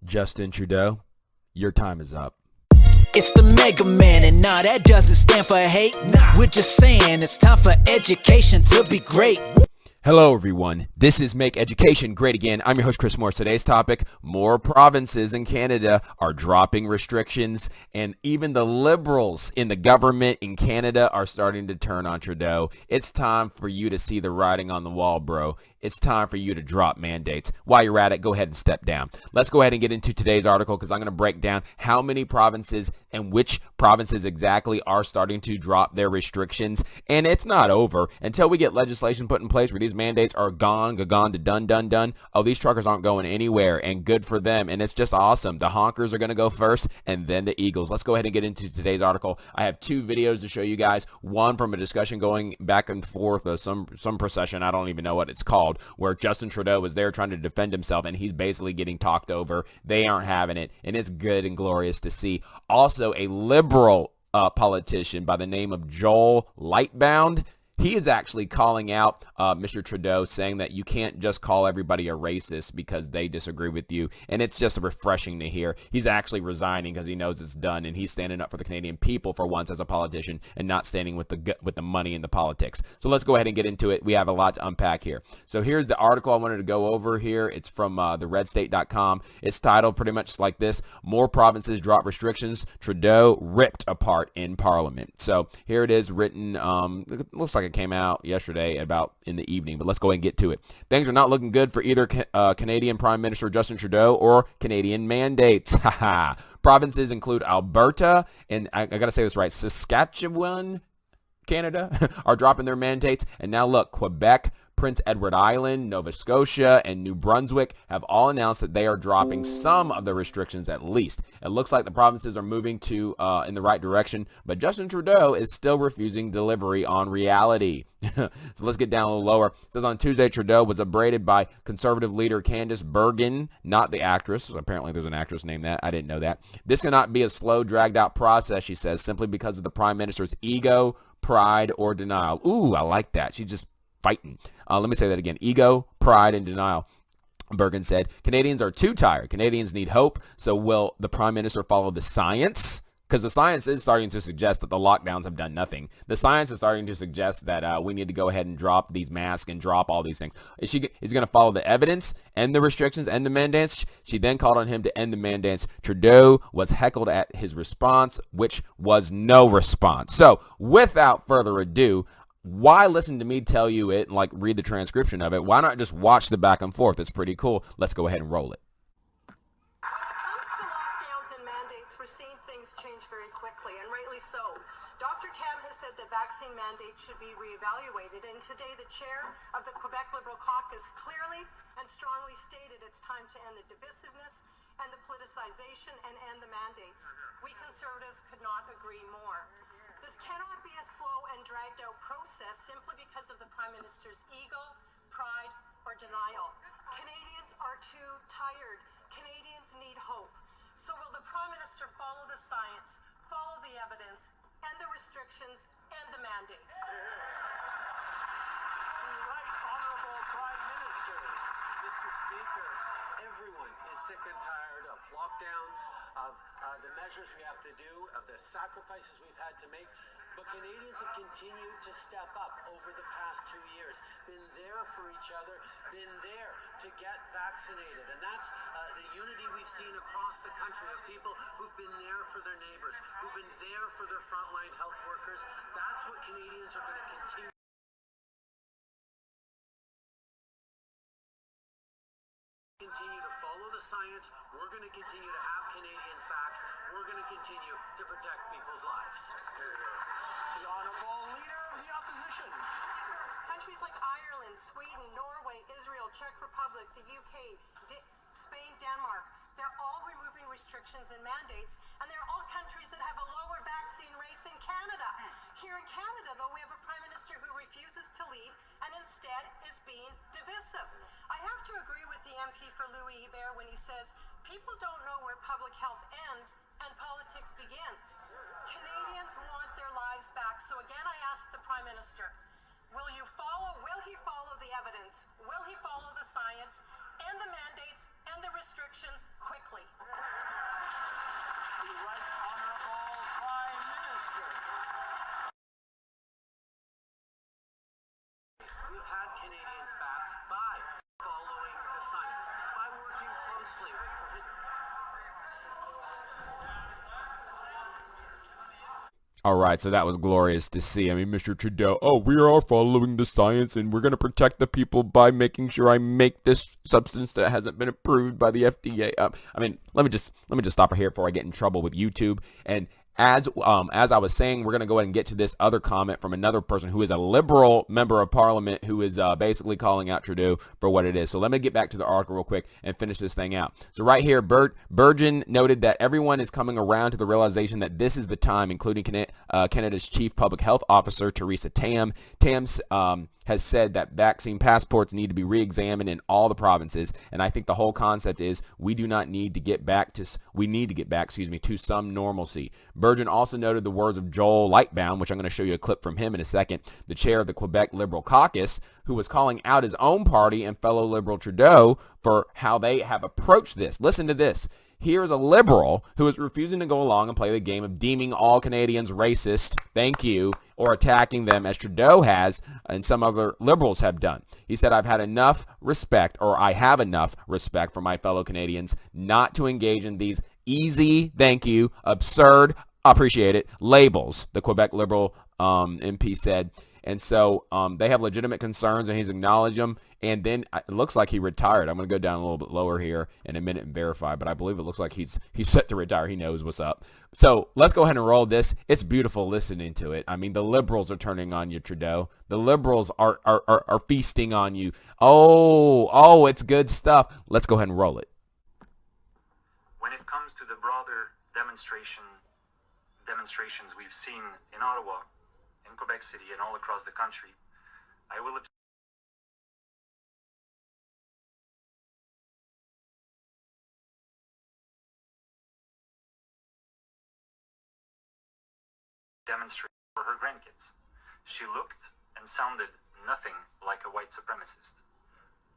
Justin Trudeau, your time is up. It's the Mega Man, and nah, that doesn't stand for hate. We're just saying it's time for education to be great. Hello, everyone. This is Make Education Great Again. I'm your host, Chris Moore. Today's topic, more provinces in Canada are dropping restrictions, and even the Liberals in the government in Canada are starting to turn on Trudeau. It's time for you to see the writing on the wall, bro. It's time for you to drop mandates. While you're at it, go ahead and step down. Let's go ahead and get into today's article because I'm going to break down how many provinces and which provinces exactly are starting to drop their restrictions. And it's not over until we get legislation put in place where these mandates are gone to done. Oh, these truckers aren't going anywhere, and good for them. And it's just awesome. The honkers are going to go first and then the Eagles. Let's go ahead and get into today's article. I have two videos to show you guys. One from a discussion going back and forth, some procession, I don't even know what it's called, where Justin Trudeau was there trying to defend himself, and he's basically getting talked over. They aren't having it, and it's good and glorious to see. Also, a liberal politician by the name of Joel Lightbound, he is actually calling out Mr. Trudeau, saying that you can't just call everybody a racist because they disagree with you, and it's just refreshing to hear. He's actually resigning because he knows it's done, and he's standing up for the Canadian people for once as a politician and not standing with the money and the politics. So let's go ahead and get into it. We have a lot to unpack here. So here's the article I wanted to go over here. It's from theredstate.com. It's titled pretty much like this: More provinces drop restrictions, Trudeau ripped apart in Parliament. So here it is written, it looks like it came out yesterday about in the evening, but let's go ahead and get to it. Things are not looking good for either Canadian Prime Minister Justin Trudeau or Canadian mandates. Provinces include Alberta and I gotta say this right, Saskatchewan, Canada, are dropping their mandates, and now look, Quebec, Prince Edward Island, Nova Scotia, and New Brunswick have all announced that they are dropping some of the restrictions at least. It looks like the provinces are moving to in the right direction, but Justin Trudeau is still refusing delivery on reality. So let's get down a little lower. It says on Tuesday, Trudeau was upbraided by Conservative leader Candice Bergen, not the actress. Apparently there's an actress named that. I didn't know that. This cannot be a slow, dragged-out process, she says, simply because of the Prime Minister's ego, pride, or denial. Ooh, I like that. She's just fighting. Let me say that again. Ego, pride, and denial. Bergen said, Canadians are too tired. Canadians need hope. So will the Prime Minister follow the science? Because the science is starting to suggest that the lockdowns have done nothing. The science is starting to suggest that we need to go ahead and drop these masks and drop all these things. Is he going to follow the evidence and the restrictions and the mandates? She then called on him to end the mandates. Trudeau was heckled at his response, which was no response. So without further ado, why listen to me tell you it and read the transcription of it? Why not just watch the back and forth? It's pretty cool. Let's go ahead and roll it. Vaccine mandate should be reevaluated, and today the chair of the Quebec Liberal caucus clearly and strongly stated it's time to end the divisiveness and the politicization and end the mandates. We Conservatives could not agree more. This cannot be a slow and dragged out process simply because of the Prime Minister's ego, pride, or denial. Canadians are too tired. Canadians need hope. So will the Prime Minister follow the science, follow the evidence, and the restrictions and the mandates? Right, Honourable Prime Minister. Mr. Speaker, everyone is sick and tired of lockdowns, of the measures we have to do, of the sacrifices we've had to make. But Canadians have continued to step up over the past 2 years, been there for each other, been there to get vaccinated. And that's the unity we've seen across the country of people who've been there for their neighbours, who've been there for their frontline health workers. That's what Canadians are going to continue to follow the science. We're going to continue to have Canadians' backs. We're going to continue to protect people's lives. The Honourable Leader of the Opposition. Countries like Ireland, Sweden, Norway, Israel, Czech Republic, the UK, Spain, Denmark, they're all removing restrictions and mandates, and they're all countries that have a lower vaccine rate than Canada. Here in Canada, though, we have a Prime Minister who refuses to lead and instead is being divisive. I have to agree with the MP for Louis Hebert when he says, people don't know where public health ends and politics begins. Canadians want their lives back. So again, I ask the Prime Minister, will he follow the evidence? Will he follow the science and the mandates and the restrictions quickly? All right, so that was glorious to see. I mean, Mr. Trudeau, oh, we are following the science and we're going to protect the people by making sure I make this substance that hasn't been approved by the FDA. I mean, let me just stop right here before I get in trouble with YouTube. And as I was saying, we're going to go ahead and get to this other comment from another person who is a Liberal member of Parliament who is basically calling out Trudeau for what it is. So let me get back to the article real quick and finish this thing out. So right here, Burgeon noted that everyone is coming around to the realization that this is the time, including Canada's Chief Public Health Officer, Theresa Tam. Tam has said that vaccine passports need to be re-examined in all the provinces, and I think the whole concept is we need to get back to some normalcy. Burgeon also noted the words of Joel Lightbound, which I'm going to show you a clip from him in a second, the chair of the Quebec Liberal caucus, who was calling out his own party and fellow Liberal Trudeau for how they have approached this. Listen to this. Here's a Liberal who is refusing to go along and play the game of deeming all Canadians racist, thank you, or attacking them as Trudeau has and some other Liberals have done. He said, I have enough respect for my fellow Canadians not to engage in these easy, thank you, absurd, appreciate it, labels, the Quebec Liberal MP said. And so they have legitimate concerns, and he's acknowledged them. And then it looks like he retired. I'm going to go down a little bit lower here in a minute and verify, but I believe it looks like he's set to retire. He knows what's up. So let's go ahead and roll this. It's beautiful listening to it. I mean, the Liberals are turning on you, Trudeau. The Liberals are feasting on you. Oh, it's good stuff. Let's go ahead and roll it. When it comes to the broader demonstrations we've seen in Ottawa, in Quebec City, and all across the country, I will demonstrate for her grandkids. She looked and sounded nothing like a white supremacist,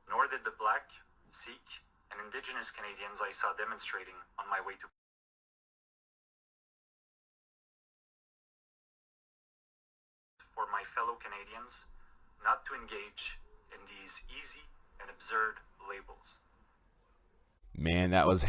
nor did the Black, Sikh, and Indigenous Canadians I saw demonstrating on my way to for my fellow Canadians not to engage in these easy and absurd labels. Man, that was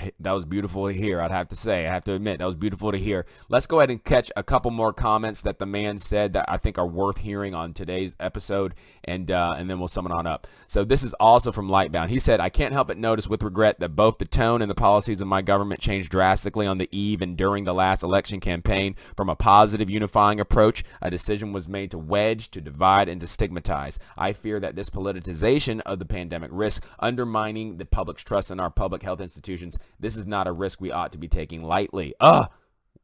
beautiful to hear. I have to admit, that was beautiful to hear. Let's go ahead and catch a couple more comments that the man said that I think are worth hearing on today's episode, and then we'll sum it on up. So this is also from Lightbound. He said, I can't help but notice with regret that both the tone and the policies of my government changed drastically on the eve and during the last election campaign. From a positive unifying approach, a decision was made to wedge, to divide, and to stigmatize. I fear that this politicization of the pandemic risks undermining the public's trust in our public health institutions. This is not a risk we ought to be taking lightly.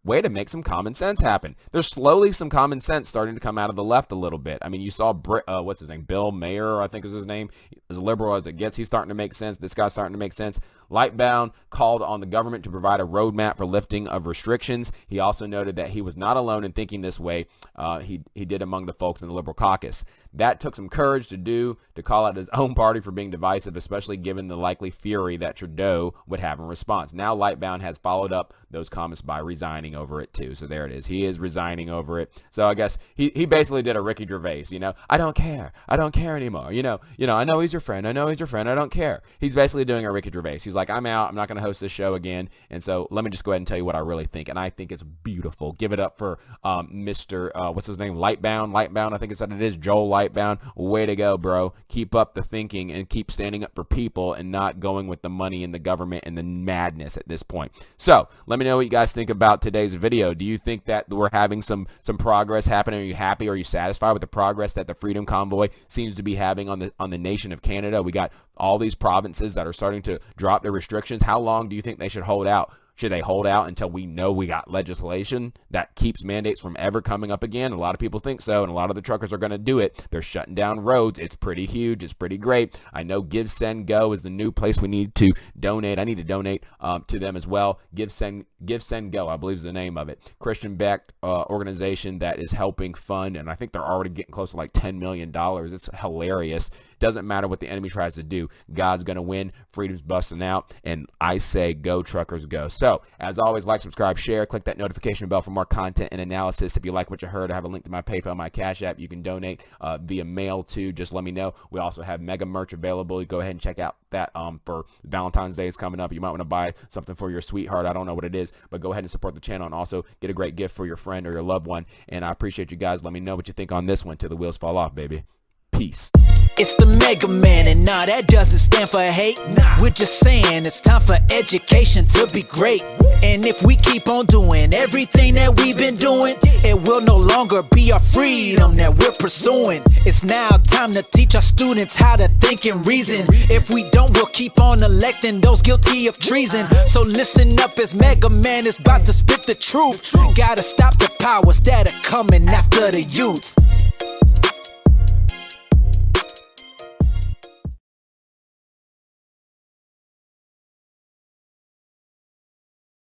Way to make some common sense happen. There's slowly some common sense starting to come out of the left a little bit. I mean, you saw what's his name? Bill Mayer, I think is his name. As liberal as it gets, he's starting to make sense. This guy's starting to make sense. Lightbound called on the government to provide a roadmap for lifting of restrictions. He also noted that he was not alone in thinking this way. He did among the folks in the Liberal caucus. That took some courage to call out his own party for being divisive, especially given the likely fury that Trudeau would have in response. Now Lightbound has followed up those comments by resigning over it too. So there it is. He is resigning over it. So I guess he basically did a Ricky Gervais, I don't care anymore. I know he's your friend. I don't care. He's basically doing a Ricky Gervais. He's like, I'm out. I'm not going to host this show again. And so let me just go ahead and tell you what I really think. And I think it's beautiful. Give it up for Mr. What's his name? Lightbound, I think it is Joel Lightbound. Way to go, bro. Keep up the thinking and keep standing up for people and not going with the money and the government and the madness at this point. So let me know what you guys think about today's video. Do you think that we're having some progress happening? Are you happy? Are you satisfied with the progress that the Freedom Convoy seems to be having on the nation of Canada? We got all these provinces that are starting to drop their restrictions. How long do you think they should hold out? Should they hold out until we know we got legislation that keeps mandates from ever coming up again? A lot of people think so, and a lot of the truckers are going to do it. They're shutting down roads. It's pretty huge. It's pretty great. I know Give, Send, Go is the new place we need to donate. I need to donate to them as well. Give, Send, Go, I believe is the name of it. Christian-backed organization that is helping fund, and I think they're already getting close to like $10 million. It's hilarious. doesn't matter what the enemy tries to do. God's going to win. Freedom's busting out. And I say, go truckers, go. So as always, like, subscribe, share, click that notification bell for more content and analysis. If you like what you heard, I have a link to my PayPal, my Cash App. You can donate via mail too. Just let me know. We also have mega merch available. You go ahead and check out that for Valentine's Day is coming up. You might want to buy something for your sweetheart. I don't know what it is, but go ahead and support the channel and also get a great gift for your friend or your loved one. And I appreciate you guys. Let me know what you think on this one till the wheels fall off, baby. Peace. It's the Mega Man, and nah, that doesn't stand for hate. We're just saying it's time for education to be great. And if we keep on doing everything that we've been doing, it will no longer be our freedom that we're pursuing. It's now time to teach our students how to think and reason. If we don't, we'll keep on electing those guilty of treason. So listen up as Mega Man is about to spit the truth. Gotta stop the powers that are coming after the youth.